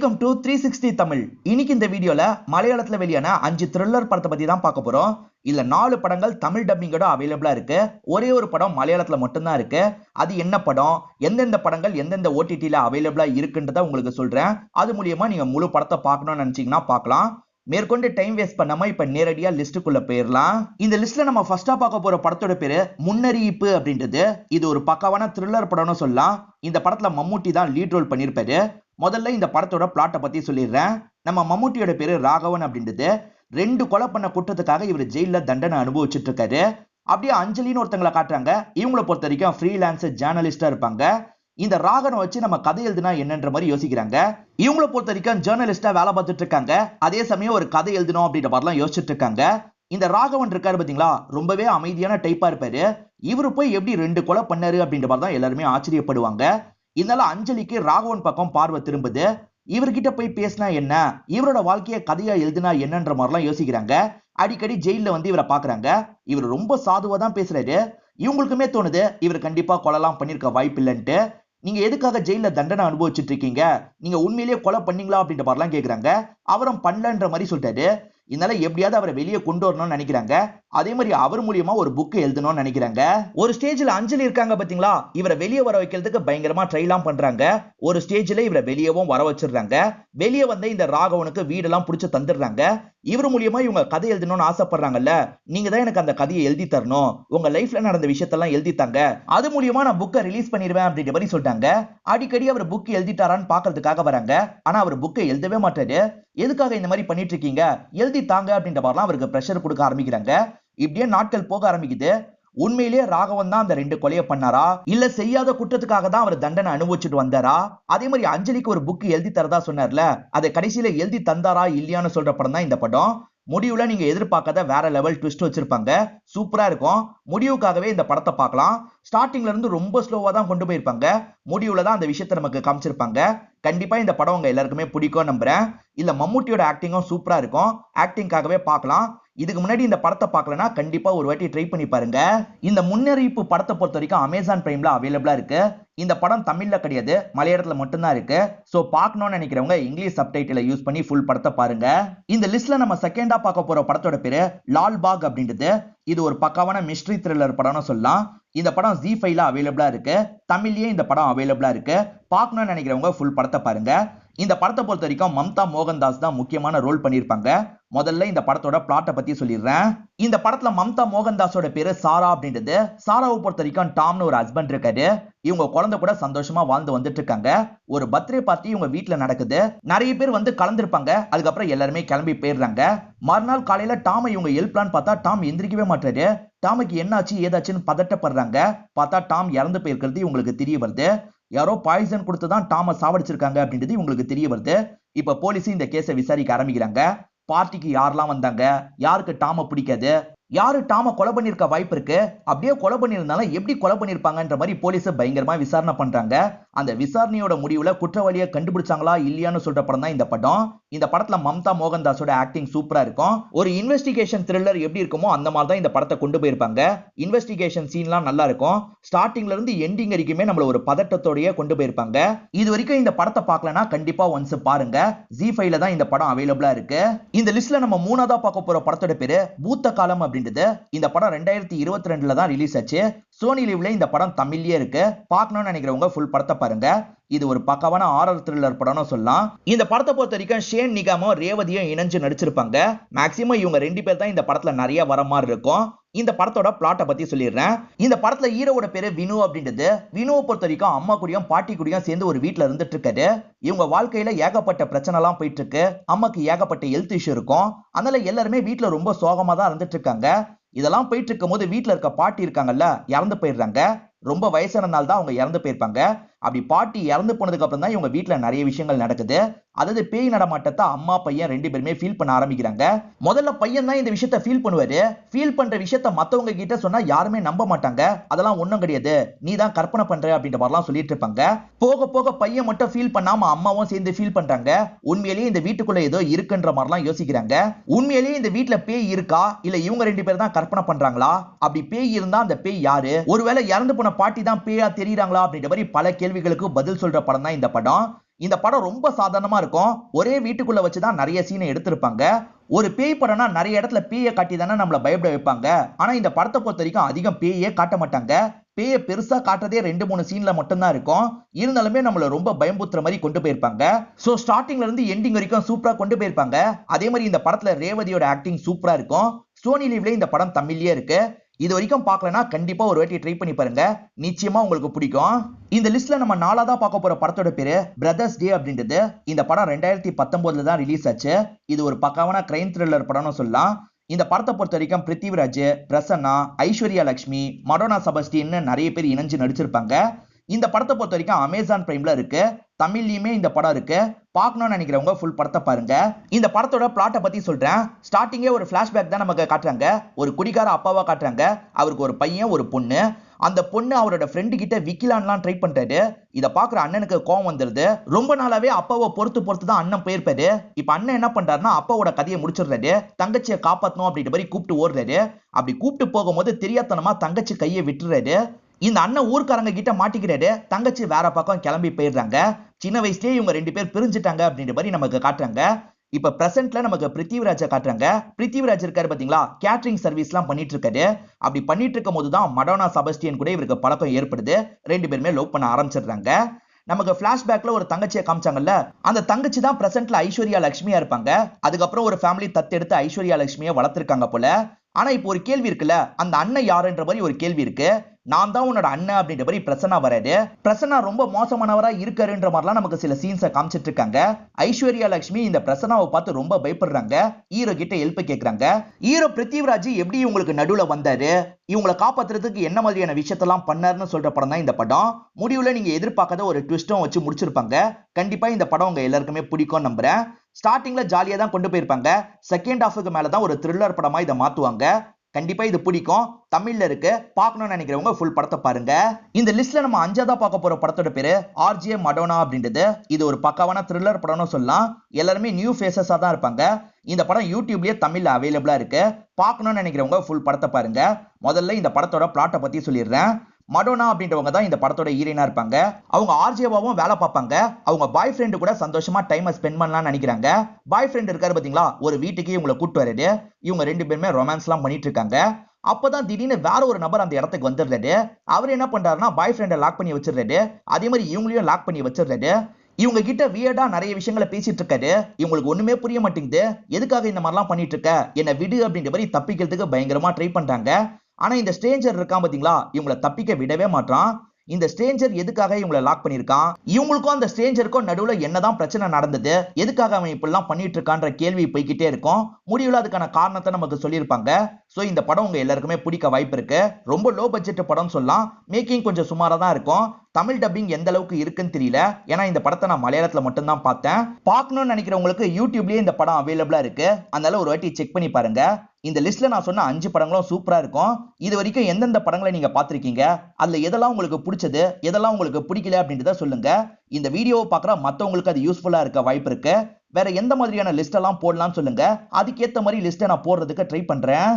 Welcome to 360 Tamil. இன்னைக்கு இந்த வீடியோல மலையாளத்துல வெளியான 5 த்ரில்லர் படத்தை பத்தி தான் பார்க்க போறோம். இல்ல 4 படங்கள் தமிழ் டப்பிங்கோட அவைலபிளா இருக்கு. ஒரே ஒரு படம் மலையாளத்துல மட்டும்தான் இருக்கு. அது என்ன படம், எந்தெந்த படங்கள் எந்தெந்த ஓடிடில அவைலபிளா இருக்குன்றத உங்களுக்கு சொல்றேன். அது மூலியமா நீங்க முழு படத்தை பார்க்கணும்னு நினைச்சீங்கன்னா பார்க்கலாம். மேற்கொண்டு டைம் வேஸ்ட் பண்ணாம இப்ப நேரடியா லிஸ்டுக்குள்ள போயிடலாம். இந்த லிஸ்ட்ல நம்ம ஃபர்ஸ்டா பார்க்க போற படத்தோட பேரு முன்னறிவிப்பு அப்படின்றது. இது ஒரு பக்காவான த்ரில்லர் படம்னு சொல்லலாம். இந்த படத்துல மம்முட்டி தான் லீட் ரோல் பண்ணிருப்பாரு. முதல்ல இந்த படத்தோட பிளாட்டை பத்தி சொல்லிடுறேன். நம்ம மம்முட்டியோட பேரு ராகவன் அப்படின்றது. 2 கொலை பண்ண குற்றத்துக்காக இவர் ஜெயில தண்டனை அனுபவிச்சுட்டு இருக்காரு. அப்படியே அஞ்சலின்னு ஒருத்தங்களை காட்டுறாங்க. இவங்களை பொறுத்த வரைக்கும் ஃப்ரீலான்ஸ் ஜேர்னலிஸ்டா இருப்பாங்க. இந்த ராகனை வச்சு நம்ம கதை எழுதுனா என்னன்ற மாதிரி யோசிக்கிறாங்க. இவங்களை பொறுத்த வரைக்கும் ஜேர்னலிஸ்டா வேலை பார்த்துட்டு இருக்காங்க. அதே சமயம் ஒரு கதை எழுதணும் அப்படின்ற மாதிரிலாம் யோசிச்சுட்டு இருக்காங்க. இந்த ராகவன் இருக்காரு பாத்தீங்களா, ரொம்பவே அமைதியான டைப்பா இருப்பாரு. இவரு போய் எப்படி 2 கொலை பண்ணாரு அப்படின்ற மாதிரி தான் எல்லாருமே ஆச்சரியப்படுவாங்க. இதனால அஞ்சலிக்கு ராகவன் பக்கம் பார்வை திரும்புது. இவர்கிட்ட போய் பேசினா என்ன, இவரோட வாழ்க்கைய கதையா எழுதினா என்னன்ற மாதிரிலாம் யோசிக்கிறாங்க. அடிக்கடி ஜெயில வந்து இவரை பாக்குறாங்க. இவர் ரொம்ப சாதுவா தான் பேசுறாரு. இவங்களுக்குமே தோணுது இவர் கண்டிப்பா கொலைலாம் பண்ணிருக்க வாய்ப்பு இல்லைன்ட்டு. நீங்க எதுக்காக ஜெயில தண்டனை அனுபவிச்சுட்டு இருக்கீங்க, நீங்க உண்மையிலேயே கொலை பண்ணீங்களா அப்படின்ற மாதிரிலாம் கேக்குறாங்க. அவரும் பண்ணலன்ற மாதிரி சொல்லிட்டாரு. இதனால எப்படியாவது அவரை வெளியே கொண்டு வரணும்னு நினைக்கிறாங்க. அதே மாதிரி அவர் மூலியமா ஒரு புக் எழுதணும்னு நினைக்கிறாங்க. ஒரு ஸ்டேஜ்ல அஞ்சலி இருக்காங்க பாத்தீங்களா, இவரை வெளியே வர வைக்கிறதுக்கு பயங்கரமா ட்ரைலாம் பண்றாங்க. ஒரு ஸ்டேஜ்ல இவரை வெளியவும் வர வச்சிடுறாங்க. வெளியே வந்த இந்த ராகவனுக்கு வீடெல்லாம் புடிச்சு தந்துடுறாங்க. இவர் மூலியமா இவங்க கதை எழுதணும்னு ஆசைப்படுறாங்கல்ல, நீங்க தான் எனக்கு அந்த கதையை எழுதி தரணும், உங்க லைஃப்ல நடந்த விஷயத்தெல்லாம் எழுதித்தாங்க, அது மூலியமா நான் புக்கை ரிலீஸ் பண்ணிடுவேன் அப்படின்ற மாதிரி சொல்லிட்டாங்க. அடிக்கடி அவர் புக் எழுதிட்டாரான்னு பாக்குறதுக்காக வராங்க. ஆனா அவர் புக்கை எழுதவே மாட்டாரு. எதுக்காக இந்த மாதிரி பண்ணிட்டு இருக்கீங்க, எழுதி தாங்க அப்படின்ற மாதிரிலாம் அவருக்கு பிரஷர் கொடுக்க ஆரம்பிக்கிறாங்க. இப்படியே நாட்கள் போக ஆரம்பிக்குது. உண்மையிலேயே ராகவன் தான் அந்த 2 கொலையை பண்ணாரா, இல்ல செய்யாத குற்றத்துக்காக தான் அவர் தண்டனை அனுபவிச்சுட்டு வந்தாரா, அதே மாதிரி அஞ்சலிக்கு ஒரு புக் எழுதி தரதா சொன்னார்ல, அதை கடைசியில எழுதி தந்தாரா இல்லையான்னு சொல்ற படம் தான் இந்த படம். முடிவுல நீங்க எதிர்பார்க்காத வேற லெவல் ட்விஸ்ட் வச்சிருப்பாங்க. சூப்பரா இருக்கும். முடிவுக்காகவே இந்த படத்தை பார்க்கலாம். ஸ்டார்டிங்ல இருந்து ரொம்ப ஸ்லோவா தான் கொண்டு போயிருப்பாங்க. முடிவுல தான் அந்த விஷயத்தை நமக்கு காமிச்சிருப்பாங்க. கண்டிப்பா இந்த படம் உங்க எல்லாருக்குமே பிடிக்கும் நம்புறேன். இல்ல மம்முட்டியோட ஆக்டிங்கும் சூப்பரா இருக்கும். ஆக்டிங்காகவே பார்க்கலாம். இதுக்கு முன்னாடி இந்த படத்தை பார்க்கலனா கண்டிப்பா ஒரு வாட்டி ட்ரை பண்ணி பாருங்க. இந்த முன்னறிவிப்பு படத்தை பொறுத்த வரைக்கும் அமேசான் பிரைம்ல அவைலபிளா இருக்கு. இந்த படம் தமிழ்ல கிடையாது, மலையாளத்துல மட்டும்தான் இருக்கு. சோ பார்க்கணும்னு நினைக்கிறவங்க இங்கிலீஷ் சப்டைட்டிலை யூஸ் பண்ணி ஃபுல் படத்தை பாருங்க. இந்த லிஸ்ட்ல நம்ம செகண்டா பார்க்க போற படத்தோட பேரு லால் பாக் அப்படின்றது. இது ஒரு பக்காவான மிஸ்ட்ரி த்ரில்லர் படம்னு சொல்லலாம். இந்த படம் ZEE5ல அவைலபிளா இருக்கு. தமிழ்லயே இந்த படம் அவைலபிளா இருக்கு. பார்க்கணும்னு நினைக்கிறவங்க ஃபுல் படத்தை பாருங்க. இந்த படத்தை பொறுத்த வரைக்கும் மம்தா மோகன்தாஸ் தான் முக்கியமான ரோல் பண்ணியிருப்பாங்க. முதல்ல இந்த படத்தோட பிளாட்டை பத்தி சொல்லிடுறேன். இந்த படத்துல மம்தா மோகன்தாஸோட பேரு சாரா அப்படின்றது. சாராவை பொறுத்த வரைக்கும் டாம்னு ஒரு ஹஸ்பண்ட் இருக்காரு. இவங்க குழந்தை கூட சந்தோஷமா வாழ்ந்து வந்துட்டு இருக்காங்க. ஒரு பர்த்டே பார்ட்டி இவங்க வீட்டுல நடக்குது. நிறைய பேர் வந்து கலந்துருப்பாங்க. அதுக்கப்புறம் எல்லாருமே கிளம்பி போயிடுறாங்க. மறுநாள் காலையில டாமை இவங்க எழுப்பலான்னு பார்த்தா டாம் எந்திரிக்கவே மாட்டாரு. டாமுக்கு என்னாச்சு ஏதாச்சுன்னு பதட்டப்படுறாங்க. பார்த்தா டாம் இறந்து போயிருக்கிறது இவங்களுக்கு தெரிய வருது. யாரோ பாய்சன் கொடுத்துதான் டாம சாவடிச்சிருக்காங்க அப்படின்றது இவங்களுக்கு தெரிய வருது. இப்ப போலீஸ் இந்த கேஸை விசாரிக்க ஆரம்பிக்கிறாங்க. பார்ட்டிக்கு யாரெல்லாம் வந்தாங்க, யாருக்கு டாம பிடிக்காது, யாரு டாம கொலை பண்ணிருக்க வாய்ப்பு இருக்கு, அப்படியே கொலை பண்ணிருந்தாலும் எப்படி கொலை பண்ணிருப்பாங்கன்ற மாதிரி போலீஸ் பயங்கரமா விசாரணை பண்றாங்க. அந்த விசாரணையோட முடிவுல குற்றவாளியை கண்டுபிடிச்சாங்களா இல்லையான்னு சொல்ற படம் தான் இந்த படம். இந்த படத்துல மம்தா மோகன்தாஸோட ஆக்டிங் சூப்பரா இருக்கும். ஒரு இன்வெஸ்டிகேஷன் த்ரில்லர் எப்படி இருக்குமோ அந்த மாதிரி தான் இந்த படத்தை கொண்டு போயிருப்பாங்க. இன்வெஸ்டிகேஷன் சீன்லாம் நல்லா இருக்கும். ஸ்டார்டிங்ல இருந்து எண்டிங் வரைக்குமே நம்மள ஒரு பதட்டத்தோடயே கொண்டு போயிருப்பாங்க. இது வரைக்கும் இந்த படத்தை பார்க்கலனா கண்டிப்பா ஒன்ஸ் பாருங்க. ZEE5ல தான் இந்த படம் அவைலபிளா இருக்கு. இந்த லிஸ்ட்ல நம்ம மூணாவதா பார்க்க போற படத்தோட பேரு பூத்த காலம் அப்படின்றது. இந்த படம் 2022ல தான் ரிலீஸ் ஆச்சு. சோனி லிவ்ல இந்த படம் தமிழ்லயே இருக்கு. பார்க்கணும்னு நினைக்கிறவங்க ஃபுல் படத்தை பாருங்க. இது ஒரு பக்காவான ஹாரர் த்ரில்லர் படம்னு சொல்லலாம். இந்த படத்தை பொறுத்த வரைக்கும் ஷேன் நிகாமும் ரேவதியும் இணைஞ்சு நடிச்சிருப்பாங்க. மேக்ஸிமம் இவங்க 2 பேர் தான் இந்த படத்துல நிறைய வர மாதிரி இருக்கும். இந்த படத்தோட பிளாட்டை பத்தி சொல்லிடுறேன். இந்த படத்துல ஹீரோவோட பேரு வினு அப்படின்றது. வினுவை பொறுத்த வரைக்கும் அம்மா கூடயும் பாட்டி கூடயும் சேர்ந்து ஒரு வீட்டுல இருந்துட்டு இருக்காரு. இவங்க வாழ்க்கையில ஏகப்பட்ட பிரச்சனை எல்லாம் போயிட்டு இருக்கு. அம்மாக்கு ஏகப்பட்ட ஹெல்த் இஷ்யூ இருக்கும். அதனால எல்லாருமே வீட்டுல ரொம்ப சோகமா தான் இருந்துட்டு இருக்காங்க. இதெல்லாம் போயிட்டு இருக்கும் போது வீட்டுல இருக்க பாட்டி இருக்காங்கல்ல, இறந்து போயிடுறாங்க. ரொம்ப வயசானனால தான் அவங்க இறந்து போயிருப்பாங்க. அப்படி பாட்டி இறந்து போனதுக்கு அப்புறம் தான் இவங்க வீட்டுல நிறைய விஷயங்கள் நடக்குது. அதாவது பேய் நடமாட்டத்தை அம்மா பையன் 2 பேருமே ஃபீல் பண்ண ஆரம்பிக்கிறாங்க. முதல்ல பையன் தான் இந்த விஷயத்த ஃபீல் பண்ணுவாரு. ஃபீல் பண்ற விஷயத்த மத்தவங்க கிட்ட சொன்னா யாருமே நம்ப மாட்டாங்க. அதெல்லாம் ஒண்ணும் கிடையாது, நீ தான் கற்பனை பண்ற அப்படின்ற மாதிரிலாம் சொல்லிட்டு இருப்பாங்க. போக போக பையன் மட்டும் ஃபீல் பண்ணாம அம்மாவும் சேர்ந்து ஃபீல் பண்றாங்க. உண்மையிலேயே இந்த வீட்டுக்குள்ள ஏதோ இருக்குன்ற மாதிரிலாம் யோசிக்கிறாங்க. உண்மையிலேயே இந்த வீட்டுல பேய் இருக்கா, இல்ல இவங்க 2 பேர் தான் கற்பனை பண்றாங்களா, அப்படி பேய் இருந்தா அந்த பேய் யாரு, ஒருவேளை இறந்து போன பாட்டி தான் பேயா தெரியுறாங்களா அப்படின்ற மாதிரி பல கேள்விகளுக்கு பதில் சொல்ற படம் தான் இந்த படம். இந்த படம் ரொம்ப சாதாரணமா இருக்கும். ஒரே வீட்டுக்குள்ள வச்சுதான் நிறைய சீனை எடுத்திருப்பாங்க. ஒரு பேய் படம்னா நிறைய இடத்துல பேயை காட்டி தானே நம்மள பயப்பட வைப்பாங்க. ஆனா இந்த படத்தை பொறுத்த வரைக்கும் அதிகம் பேயே காட்ட மாட்டாங்க. பேயை பெருசா காட்டுறதே 2-3 சீன்ல மட்டும்தான் இருக்கும். இருந்தாலுமே நம்மள ரொம்ப பயம்புத்துற மாதிரி கொண்டு போயிருப்பாங்க. சோ ஸ்டார்டிங்ல இருந்து எண்டிங் வரைக்கும் சூப்பரா கொண்டு போயிருப்பாங்க. அதே மாதிரி இந்த படத்துல ரேவதியோட ஆக்டிங் சூப்பரா இருக்கும். சோனி லீவ்ல இந்த படம் தமிழ்லயே இருக்கு. இது வரைக்கும் பார்க்கலனா கண்டிப்பா ஒரு வாட்டி ட்ரை பண்ணி பாருங்க. நிச்சயமா உங்களுக்கு பிடிக்கும். இந்த லிஸ்ட்ல நம்ம நாலாவதா பார்க்க போற படத்தோட பேரு பிரதர்ஸ் டே அப்படின்றது. இந்த படம் 2019ல தான் ரிலீஸ் ஆச்சு. இது ஒரு பக்காவான கிரைம் த்ரில்லர் படம்னு சொல்லலாம். இந்த படத்தை பொறுத்த வரைக்கும் பிருத்திவிராஜ், பிரசன்னா, ஐஸ்வர்யா லட்சுமி, மடோனா செபஸ்டியன் நிறைய பேர் இணைஞ்சு நடிச்சிருப்பாங்க. இந்த படத்தை பொறுத்த வரைக்கும் அமேசான் பிரைம்ல இருக்கு. தமிழ்லயுமே இந்த படம் இருக்கு. பார்க்கணும்னு நினைக்கிறவங்க ஃபுல் படத்தை பாருங்க. இந்த படத்தோட பிளாட்டை பத்தி சொல்றேன். ஸ்டார்டிங்கே ஒரு பிளாஷ்பேக் தான் நமக்கு காட்டுறாங்க. ஒரு குடிகார அப்பாவா காட்டுறாங்க. அவருக்கு ஒரு பையன், ஒரு பொண்ணு. அந்த பொண்ணு அவரோட ஃப்ரெண்டு கிட்ட விக்கிலான்லாம் ட்ரை பண்றாரு. இத பாக்குற அண்ணனுக்கு கோவம் வந்துருது. ரொம்ப நாளாவே அப்பாவை பொறுத்து தான் அண்ணன் போயிருப்பாரு. இப்ப அண்ணன் என்ன பண்றாருன்னா அப்பாவோட கதையை முடிச்சிடுறாரு. தங்கச்சியை காப்பாத்தணும் அப்படின்ற மாதிரி கூப்பிட்டு ஓடுறாரு. அப்படி கூப்பிட்டு போகும்போது தெரியாதனமா தங்கச்சி கையை விட்டுறாரு. இந்த அண்ணன் ஊர்க்காரங்க கிட்ட மாட்டிக்கிறாரு. தங்கச்சி வேற பக்கம் கிளம்பி போயிடுறாங்க. சின்ன வயசுலயே இவங்க 2 பேர் பிரிஞ்சுட்டாங்க அப்படின்ற மாதிரி நமக்கு காட்டுறாங்க. இப்ப பிரசன்ட்ல நமக்கு பிருத்திவிராஜ காட்டுறாங்க. பிருத்திவிராஜ் இருக்காரு பாத்தீங்களா, கேட்டரிங் சர்வீஸ் எல்லாம் பண்ணிட்டு இருக்காரு. அப்படி பண்ணிட்டு இருக்கும் போதுதான் மடோனா செபஸ்டியன் கூட இவருக்கு பழக்கம் ஏற்படுது. 2 பேருமே லவ் பண்ண ஆரம்பிச்சிடுறாங்க. நமக்கு பிளாஷ்பேக்ல ஒரு தங்கச்சியை காமிச்சாங்கல்ல, அந்த தங்கச்சி தான் பிரசன்ட்ல ஐஸ்வர்யா லட்சுமியா இருப்பாங்க. அதுக்கப்புறம் ஒரு ஃபேமிலி தத்தெடுத்து ஐஸ்வர்யா லட்சுமியை வளர்த்திருக்காங்க போல. ஆனா இப்போ ஒரு கேள்வி இருக்குல்ல, அந்த அண்ணன் யாருன்ற மாதிரி ஒரு கேள்வி இருக்கு. நான் தான் உன்னோட அண்ணன் அப்படின்ற மாதிரி பிரசன்னா வராது. பிரசன்னா ரொம்ப மோசமானவரா இருக்காருன்ற மாதிரிலாம் நமக்கு சில சீன்ஸை காமிச்சிட்டு இருக்காங்க. ஐஸ்வர்யா லட்சுமி இந்த பிரசன்னாவை பார்த்து ரொம்ப பயப்படுறாங்க. ஹீரோ கிட்ட ஹெல்ப் கேக்குறாங்க. ஹீரோ பிருத்திவிராஜ் எப்படி இவங்களுக்கு நடுவுல வந்தாரு, இவங்களை காப்பாத்துறதுக்கு என்ன மாதிரியான விஷயத்தெல்லாம் பண்ணாருன்னு சொல்ற படம் தான் இந்த படம். முடிவுல நீங்க எதிர்பார்க்காத ஒரு ட்விஸ்டும் வச்சு முடிச்சிருப்பாங்க. கண்டிப்பா இந்த படம் உங்க எல்லாருக்குமே பிடிக்கும் நம்புறேன். ஸ்டார்டிங்ல ஜாலியா தான் கொண்டு போயிருப்பாங்க. செகண்ட் ஹாஃபுக்கு மேலதான் ஒரு த்ரில்லர் படமா இதை மாத்துவாங்க. கண்டிப்பா இது பிடிக்கும். தமிழ்ல இருக்கு. பார்க்கணும்னு நினைக்கிறவங்க ஃபுல் படத்தை பாருங்க. இந்த லிஸ்ட்ல நம்ம அஞ்சாவதா பார்க்க போற படத்தோட பேரு ஆர்ஜே மடோனா அப்படின்றது. இது ஒரு பக்காவான த்ரில்லர் படம்னு சொல்லலாம். எல்லாருமே நியூ ஃபேஸஸா தான் இருப்பாங்க. இந்த படம் யூடியூப்லயே தமிழ்ல அவைலபிளா இருக்கு. பார்க்கணும்னு நினைக்கிறவங்க ஃபுல் படத்தை பாருங்க. முதல்ல இந்த படத்தோட பிளாட்டை பத்தி சொல்லிடுறேன். மடோனா அப்படின்றவங்க தான் இந்த படத்தோட ஹீரோயினா இருப்பாங்க. அவங்க ஆர்ஜேவாவும் வேலை பார்ப்பாங்க. அவங்க பாய் ஃப்ரெண்டு கூட சந்தோஷமா டைமை ஸ்பெண்ட் பண்ணலாம்னு நினைக்கிறாங்க. பாய் ஃப்ரெண்ட் இருக்காரு பாத்தீங்களா, ஒரு வீட்டுக்கு இவங்களை கூட்டு வராரு. இவங்க 2 பேருமே ரொமான்ஸ் எல்லாம் பண்ணிட்டு இருக்காங்க. அப்பதான் திடீர்னு வேற ஒரு நபர் அந்த இடத்துக்கு வந்துடுறாரு. அவர் என்ன பண்றாருன்னா பாய் ஃப்ரெண்டை லாக் பண்ணி வச்சிடுறாரு. அதே மாதிரி இவங்களையும் லாக் பண்ணி வச்சிடுறாரு. இவங்க கிட்ட வியர்டா நிறைய விஷயங்களை பேசிட்டு இருக்காரு. இவங்களுக்கு ஒண்ணுமே புரிய மாட்டேங்குது. எதுக்காக இந்த மாதிரிலாம் பண்ணிட்டு இருக்க, என்ன விடு அப்படின்ற மாதிரி தப்பிக்கிறதுக்கு பயங்கரமா ட்ரை பண்றாங்க. ஆனா இந்த ஸ்ட்ரேஞ்சர் இருக்கான் பாத்தீங்களா, இவங்களை தப்பிக்க விடவே மாட்டான். இந்த ஸ்ட்ரேஞ்சர் எதுக்காக இவங்களை லாக் பண்ணிருக்கான், இவங்களுக்கும் அந்த ஸ்ட்ரேஞ்சருக்கும் நடுவுல என்னதான் பிரச்சனை நடந்தது, எதுக்காக அவன் இப்படிலாம் பண்ணிட்டு இருக்கான்ற கேள்வி போய்கிட்டே இருக்கும். முடிவுல அதுக்கான காரணத்தை நமக்கு சொல்லியிருப்பாங்க. சோ இந்த படம் உங்க எல்லாருக்குமே பிடிக்க வாய்ப்பு இருக்கு. ரொம்ப லோ பட்ஜெட் படம் சொல்லலாம். மேக்கிங் கொஞ்சம் சுமாரா தான் இருக்கும். தமிழ் டப்பிங் எந்த அளவுக்கு இருக்குன்னு தெரியல. ஏன்னா இந்த படத்தை நான் மலையாளத்துல மட்டும் தான் பார்த்தேன். பார்க்கணும்னு நினைக்கிறவங்களுக்கு யூடியூப்லயே இந்த படம் அவைலபிளா இருக்கு. அதனால ஒரு வாட்டி செக் பண்ணி பாருங்க. இந்த லிஸ்ட்ல நான் சொன்ன 5 படங்களும் சூப்பரா இருக்கும். இது வரைக்கும் எந்தெந்த படங்களை நீங்க பார்த்திருக்கீங்க, அதுல எதெல்லாம் உங்களுக்கு பிடிச்சது, எதெல்லாம் உங்களுக்கு பிடிக்கல அப்படின்றத சொல்லுங்க. இந்த வீடியோவை பார்க்குற மற்றவங்களுக்கு அது யூஸ்ஃபுல்லா இருக்க வாய்ப்பு இருக்கு. வேற எந்த மாதிரியான லிஸ்ட் எல்லாம் போடலாம்னு சொல்லுங்க. அதுக்கேற்ற மாதிரி லிஸ்ட்டை நான் போடுறதுக்கு ட்ரை பண்றேன்.